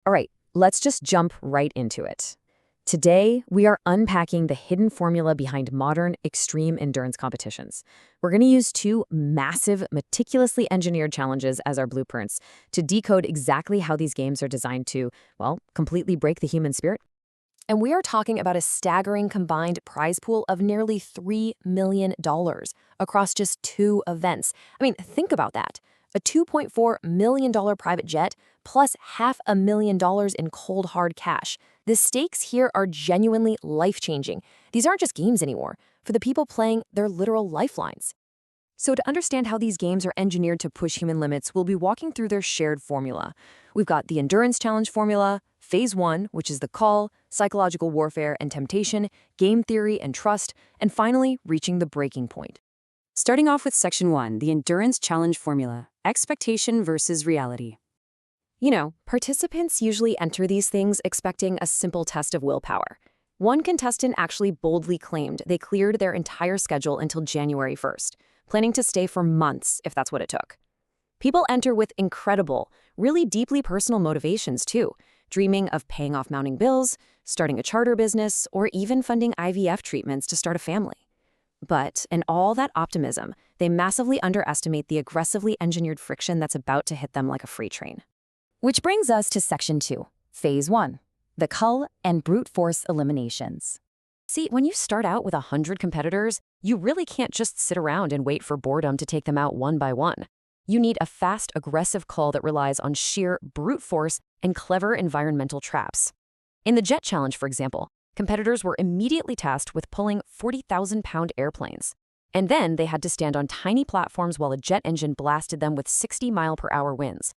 All right, let's just jump right into it. Today, we are unpacking the hidden formula behind modern extreme endurance competitions. We're going to use two massive, meticulously engineered challenges as our blueprints to decode exactly how these games are designed to, well, completely break the human spirit. And we are talking about a staggering combined prize pool of nearly $3 million across just two events. I mean, think about that. A $2.4 million private jet plus $500,000 in cold hard cash. The stakes here are genuinely life-changing. These aren't just games anymore. For the people playing, they're literal lifelines. So to understand how these games are engineered to push human limits, we'll be walking through their shared formula. We've got the Endurance Challenge formula, Phase 1, which is the call, psychological warfare and temptation, game theory and trust, and finally, reaching the breaking point. Starting off with Section 1, the Endurance Challenge formula, expectation versus reality. You know, participants usually enter these things expecting a simple test of willpower. One contestant actually boldly claimed they cleared their entire schedule until January 1st, planning to stay for months if that's what it took. People enter with incredible, really deeply personal motivations too, dreaming of paying off mounting bills, starting a charter business, or even funding IVF treatments to start a family. But in all that optimism, they massively underestimate the aggressively engineered friction that's about to hit them like a freight train. Which brings us to Section 2, Phase 1, the cull and brute force eliminations. See, when you start out with 100 competitors, you really can't just sit around and wait for boredom to take them out one by one. You need a fast, aggressive cull that relies on sheer brute force and clever environmental traps. In the Jet Challenge, for example, competitors were immediately tasked with pulling 40,000-pound airplanes. And then they had to stand on tiny platforms while a jet engine blasted them with 60-mile-per-hour winds.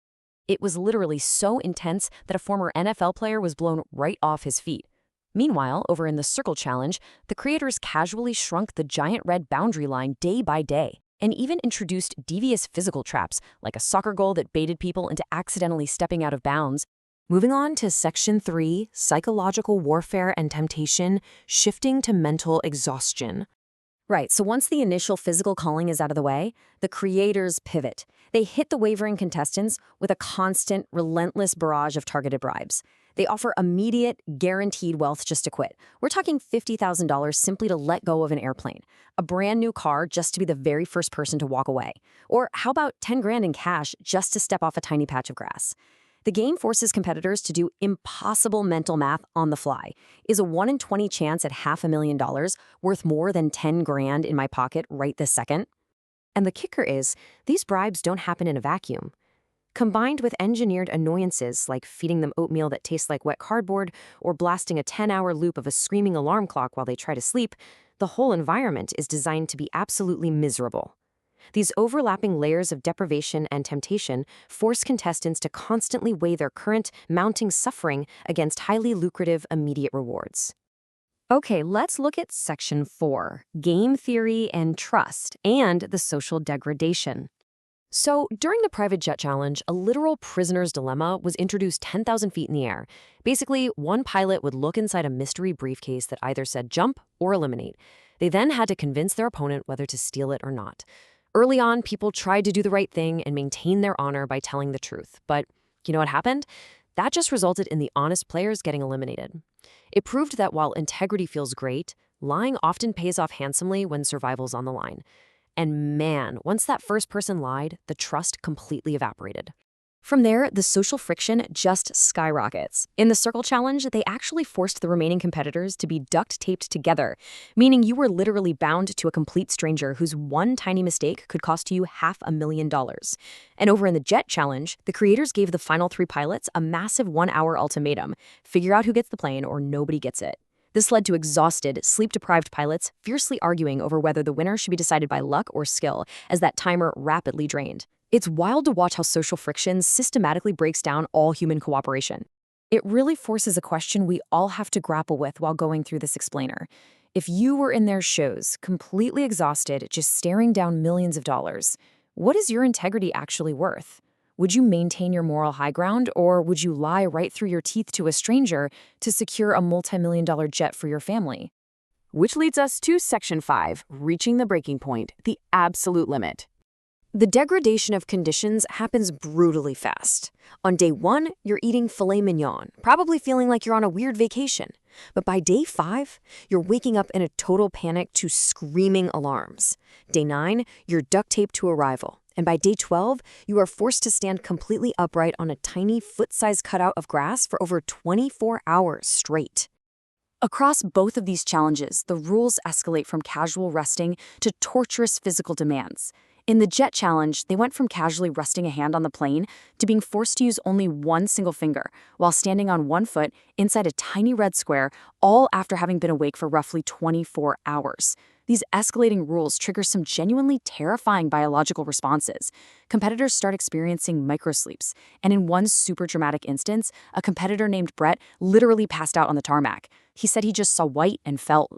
It was literally so intense that a former NFL player was blown right off his feet. Meanwhile, over in the Circle Challenge, the creators casually shrunk the giant red boundary line day by day, and even introduced devious physical traps, like a soccer goal that baited people into accidentally stepping out of bounds. Moving on to Section 3, psychological warfare and temptation, shifting to mental exhaustion. Right, so once the initial physical calling is out of the way, the creators pivot. They hit the wavering contestants with a constant, relentless barrage of targeted bribes. They offer immediate, guaranteed wealth just to quit. We're talking $50,000 simply to let go of an airplane, a brand new car just to be the very first person to walk away. Or how about 10 grand in cash just to step off a tiny patch of grass? The game forces competitors to do impossible mental math on the fly. Is a 1 in 20 chance at $500,000 worth more than 10 grand in my pocket right this second? And the kicker is, these bribes don't happen in a vacuum. Combined with engineered annoyances like feeding them oatmeal that tastes like wet cardboard or blasting a 10-hour loop of a screaming alarm clock while they try to sleep, the whole environment is designed to be absolutely miserable. These overlapping layers of deprivation and temptation force contestants to constantly weigh their current, mounting suffering against highly lucrative immediate rewards. Okay, let's look at Section 4, Game Theory and Trust, and the social degradation. So, during the Private Jet Challenge, a literal prisoner's dilemma was introduced 10,000 feet in the air. Basically, one pilot would look inside a mystery briefcase that either said jump or eliminate. They then had to convince their opponent whether to steal it or not. Early on, people tried to do the right thing and maintain their honor by telling the truth. But you know what happened? That just resulted in the honest players getting eliminated. It proved that while integrity feels great, lying often pays off handsomely when survival's on the line. And man, once that first person lied, the trust completely evaporated. From there, the social friction just skyrockets. In the Circle Challenge, they actually forced the remaining competitors to be duct-taped together, meaning you were literally bound to a complete stranger whose one tiny mistake could cost you $500,000. And over in the Jet Challenge, the creators gave the final 3 pilots a massive 1-hour ultimatum: figure out who gets the plane or nobody gets it. This led to exhausted, sleep-deprived pilots fiercely arguing over whether the winner should be decided by luck or skill, as that timer rapidly drained. It's wild to watch how social friction systematically breaks down all human cooperation. It really forces a question we all have to grapple with while going through this explainer. If you were in their shoes, completely exhausted, just staring down millions of dollars, what is your integrity actually worth? Would you maintain your moral high ground, or would you lie right through your teeth to a stranger to secure a multi-million-dollar jet for your family? Which leads us to Section 5, reaching the breaking point, the absolute limit. The degradation of conditions happens brutally fast. On day 1, you're eating filet mignon, probably feeling like you're on a weird vacation. But by day 5, you're waking up in a total panic to screaming alarms. Day 9, you're duct taped to arrival. And by day 12, you are forced to stand completely upright on a tiny foot-sized cutout of grass for over 24 hours straight. Across both of these challenges, the rules escalate from casual resting to torturous physical demands. In the jet challenge, they went from casually resting a hand on the plane to being forced to use only one single finger while standing on one foot inside a tiny red square, all after having been awake for roughly 24 hours. These escalating rules trigger some genuinely terrifying biological responses. Competitors start experiencing microsleeps, and in one super dramatic instance, a competitor named Brett literally passed out on the tarmac. He said he just saw white and felt.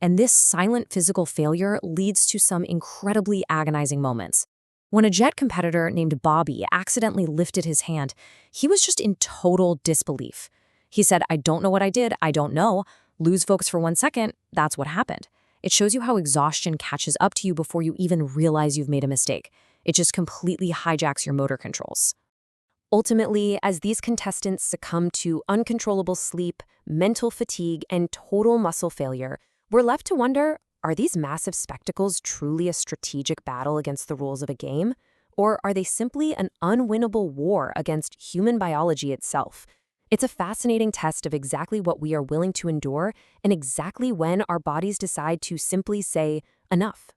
And this silent physical failure leads to some incredibly agonizing moments. When a jet competitor named Bobby accidentally lifted his hand, he was just in total disbelief. He said, "I don't know what I did, I don't know. Lose focus for 1 second, that's what happened." It shows you how exhaustion catches up to you before you even realize you've made a mistake. It just completely hijacks your motor controls. Ultimately, as these contestants succumb to uncontrollable sleep, mental fatigue, and total muscle failure, we're left to wonder, are these massive spectacles truly a strategic battle against the rules of a game? Or are they simply an unwinnable war against human biology itself? It's a fascinating test of exactly what we are willing to endure and exactly when our bodies decide to simply say, enough.